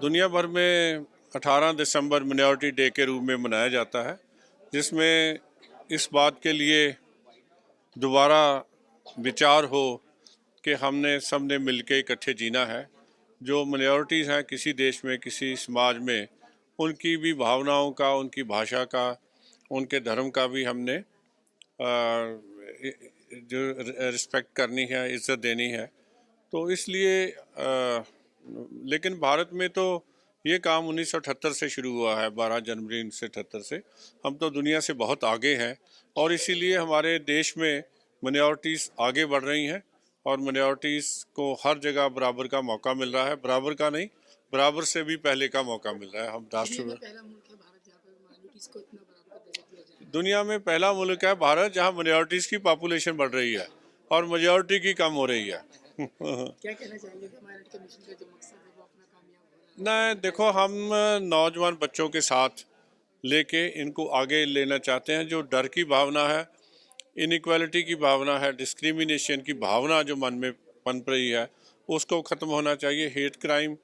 दुनिया भर में 18 दिसंबर मिनॉरिटी डे के रूप में मनाया जाता है, जिसमें इस बात के लिए दोबारा विचार हो कि हमने सबने मिलके इकट्ठे जीना है। जो मिनॉरिटीज़ हैं किसी देश में, किसी समाज में, उनकी भी भावनाओं का, उनकी भाषा का, उनके धर्म का भी हमने जो रिस्पेक्ट करनी है, इज़्ज़त देनी है। तो इसलिए लेकिन भारत में तो ये काम 1978 से शुरू हुआ है, 12 जनवरी 1978 से। हम तो दुनिया से बहुत आगे हैं और इसीलिए हमारे देश में मिनॉरिटीज़ आगे बढ़ रही हैं और मिनॉरिटीज़ को हर जगह बराबर का मौका मिल रहा है। बराबर का नहीं, बराबर से भी पहले का मौका मिल रहा है। हम राष्ट्र दुनिया में पहला मुल्क है भारत, जहाँ मिनॉरिटीज़ की पॉपुलेशन बढ़ रही है और मेजॉरिटी की कम हो रही है। क्या कहना चाहेंगे कि हमारे कमीशन का जो मकसद है वो अपना कामयाब हो रहा है? नहीं, देखो, हम नौजवान बच्चों के साथ लेके इनको आगे लेना चाहते हैं। जो डर की भावना है, इनइक्वालिटी की भावना है, डिस्क्रिमिनेशन की भावना जो मन में पनप रही है, उसको ख़त्म होना चाहिए। हेट क्राइम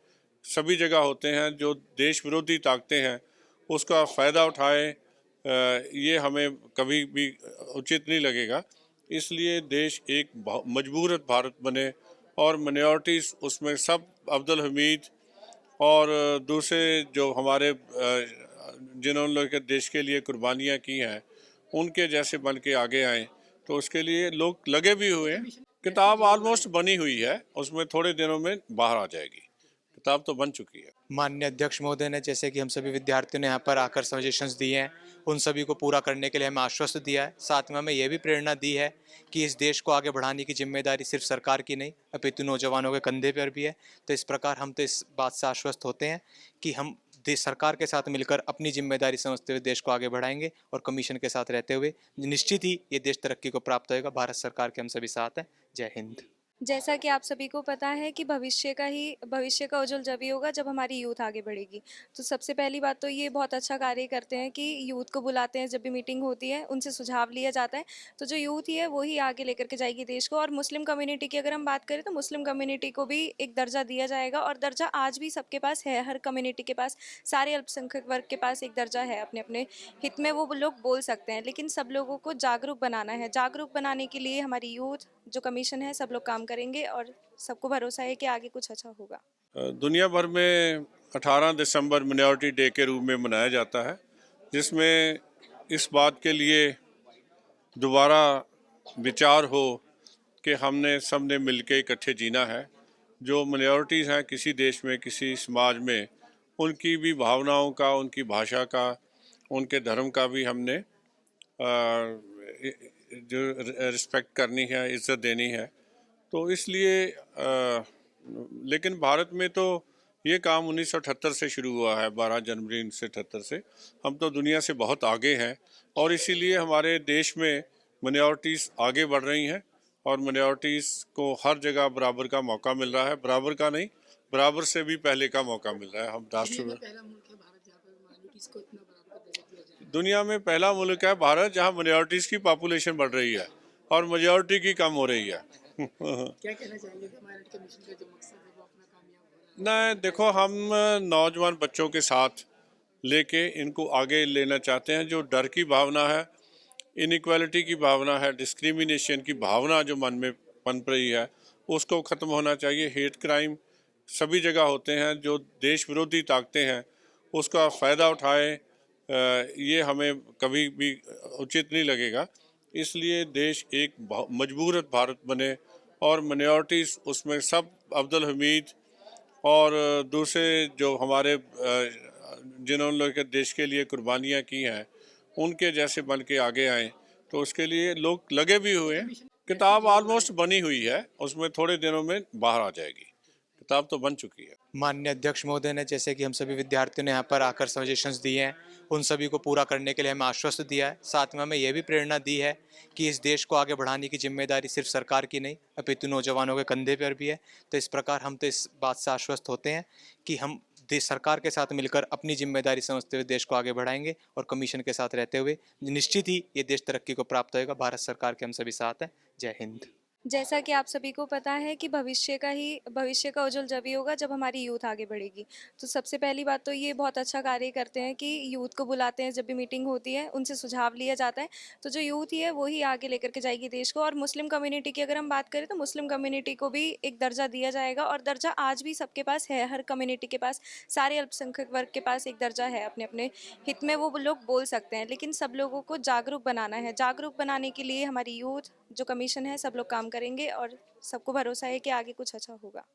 सभी जगह होते हैं। जो देश विरोधी ताकतें हैं उसका फ़ायदा उठाए, ये हमें कभी भी उचित नहीं लगेगा। इसलिए देश एक मजबूत भारत बने और मिनॉरिटीज़ उसमें सब, अब्दुल हमीद और दूसरे जो हमारे जिन्होंने लोग देश के लिए कुर्बानियाँ की हैं, उनके जैसे बन के आगे आएँ। तो उसके लिए लोग लगे भी हुए हैं। किताब ऑलमोस्ट बनी हुई है, उसमें थोड़े दिनों में बाहर आ जाएगी। किताब तो बन चुकी है। माननीय अध्यक्ष महोदय ने, जैसे कि हम सभी विद्यार्थियों ने यहाँ पर आकर सजेशंस दिए हैं, उन सभी को पूरा करने के लिए हमें आश्वस्त दिया है। साथ में हमें यह भी प्रेरणा दी है कि इस देश को आगे बढ़ाने की जिम्मेदारी सिर्फ सरकार की नहीं, अपितु नौजवानों के कंधे पर भी है। तो इस प्रकार हम तो इस बात से आश्वस्त होते हैं कि हम देश सरकार के साथ मिलकर अपनी जिम्मेदारी समझते हुए देश को आगे बढ़ाएंगे और कमीशन के साथ रहते हुए निश्चित ही ये देश तरक्की को प्राप्त होगा। भारत सरकार के हम सभी साथ हैं। जय हिंद। जैसा कि आप सभी को पता है कि भविष्य का उज्जवल जब ही होगा जब हमारी यूथ आगे बढ़ेगी। तो सबसे पहली बात तो ये बहुत अच्छा कार्य करते हैं कि यूथ को बुलाते हैं, जब भी मीटिंग होती है उनसे सुझाव लिया जाता है। तो जो यूथ ही है वही आगे लेकर के जाएगी देश को। और मुस्लिम कम्युनिटी की अगर हम बात करें तो मुस्लिम कम्युनिटी को भी एक दर्जा दिया जाएगा, और दर्जा आज भी सबके पास है, हर कम्युनिटी के पास, सारे अल्पसंख्यक वर्ग के पास एक दर्जा है। अपने अपने हित में वो लोग बोल सकते हैं, लेकिन सब लोगों को जागरूक बनाना है। जागरूक बनाने के लिए हमारी यूथ जो कमीशन है, सब लोग काम करेंगे और सबको भरोसा है कि आगे कुछ अच्छा होगा। दुनिया भर में 18 दिसंबर मिनॉरिटी डे के रूप में मनाया जाता है, जिसमें इस बात के लिए दोबारा विचार हो कि हमने सबने मिलके इकट्ठे जीना है। जो मिनॉरिटीज़ हैं किसी देश में, किसी समाज में, उनकी भी भावनाओं का, उनकी भाषा का, उनके धर्म का भी हमने जो रिस्पेक्ट करनी है, इज़्ज़त देनी है। तो इसलिए लेकिन भारत में तो ये काम 1978 से शुरू हुआ है, 12 जनवरी 1978 से। हम तो दुनिया से बहुत आगे हैं और इसीलिए हमारे देश में मिनॉरिटीज़ आगे बढ़ रही हैं और मिनॉरिटीज़ को हर जगह बराबर का मौका मिल रहा है। बराबर का नहीं, बराबर से भी पहले का मौका मिल रहा है। हम राष्ट्र में पहला मुल्क है भारत जहाँ पर माइनॉरिटीज को इतना बराबर का दर्जा दिया जाए। दुनिया में पहला मुल्क है भारत, जहाँ मिनॉरिटीज़ की पॉपुलेशन बढ़ रही है और मेजॉरिटी की कम हो रही है। क्या कहना चाहेंगे कि हमारे कमीशन का जो मकसद है वो अपना कामयाब हो रहा है? नहीं, देखो, हम नौजवान बच्चों के साथ लेके इनको आगे लेना चाहते हैं। जो डर की भावना है, इनइक्वालिटी की भावना है, डिस्क्रिमिनेशन की भावना जो मन में पनप रही है, उसको ख़त्म होना चाहिए। हेट क्राइम सभी जगह होते हैं। जो देश विरोधी ताकतें हैं उसका फ़ायदा उठाए, ये हमें कभी भी उचित नहीं लगेगा। इसलिए देश एक मजबूत भारत बने और मिनॉरिटीज़ उसमें सब, अब्दुल हमीद और दूसरे जो हमारे जिन्होंने लोग देश के लिए कुर्बानियाँ की हैं, उनके जैसे बन के आगे आएँ। तो उसके लिए लोग लगे भी हुए हैं। किताब ऑलमोस्ट बनी हुई है, उसमें थोड़े दिनों में बाहर आ जाएगी। किताब तो बन चुकी है। माननीय अध्यक्ष महोदय ने, जैसे कि हम सभी विद्यार्थियों ने यहाँ पर आकर सजेशंस दिए हैं, उन सभी को पूरा करने के लिए हमें आश्वस्त दिया है। साथ में हमें यह भी प्रेरणा दी है कि इस देश को आगे बढ़ाने की जिम्मेदारी सिर्फ सरकार की नहीं, अपितु नौजवानों के कंधे पर भी है। तो इस प्रकार हम तो इस बात से आश्वस्त होते हैं कि हम देश सरकार के साथ मिलकर अपनी जिम्मेदारी समझते हुए देश को आगे बढ़ाएंगे और कमीशन के साथ रहते हुए निश्चित ही ये देश तरक्की को प्राप्त होगा। भारत सरकार के हम सभी साथ हैं। जय हिंद। जैसा कि आप सभी को पता है कि भविष्य का उज्जवल जब ही होगा जब हमारी यूथ आगे बढ़ेगी। तो सबसे पहली बात तो ये बहुत अच्छा कार्य करते हैं कि यूथ को बुलाते हैं, जब भी मीटिंग होती है उनसे सुझाव लिया जाता है। तो जो यूथ ही है वो ही आगे लेकर के जाएगी देश को। और मुस्लिम कम्युनिटी की अगर हम बात करें तो मुस्लिम कम्युनिटी को भी एक दर्जा दिया जाएगा, और दर्जा आज भी सबके पास है, हर कम्युनिटी के पास, सारे अल्पसंख्यक वर्ग के पास एक दर्जा है। अपने अपने हित में वो लोग बोल सकते हैं, लेकिन सब लोगों को जागरूक बनाना है। जागरूक बनाने के लिए हमारी यूथ जो कमीशन है सब लोग काम करेंगे, और सबको भरोसा है कि आगे कुछ अच्छा होगा।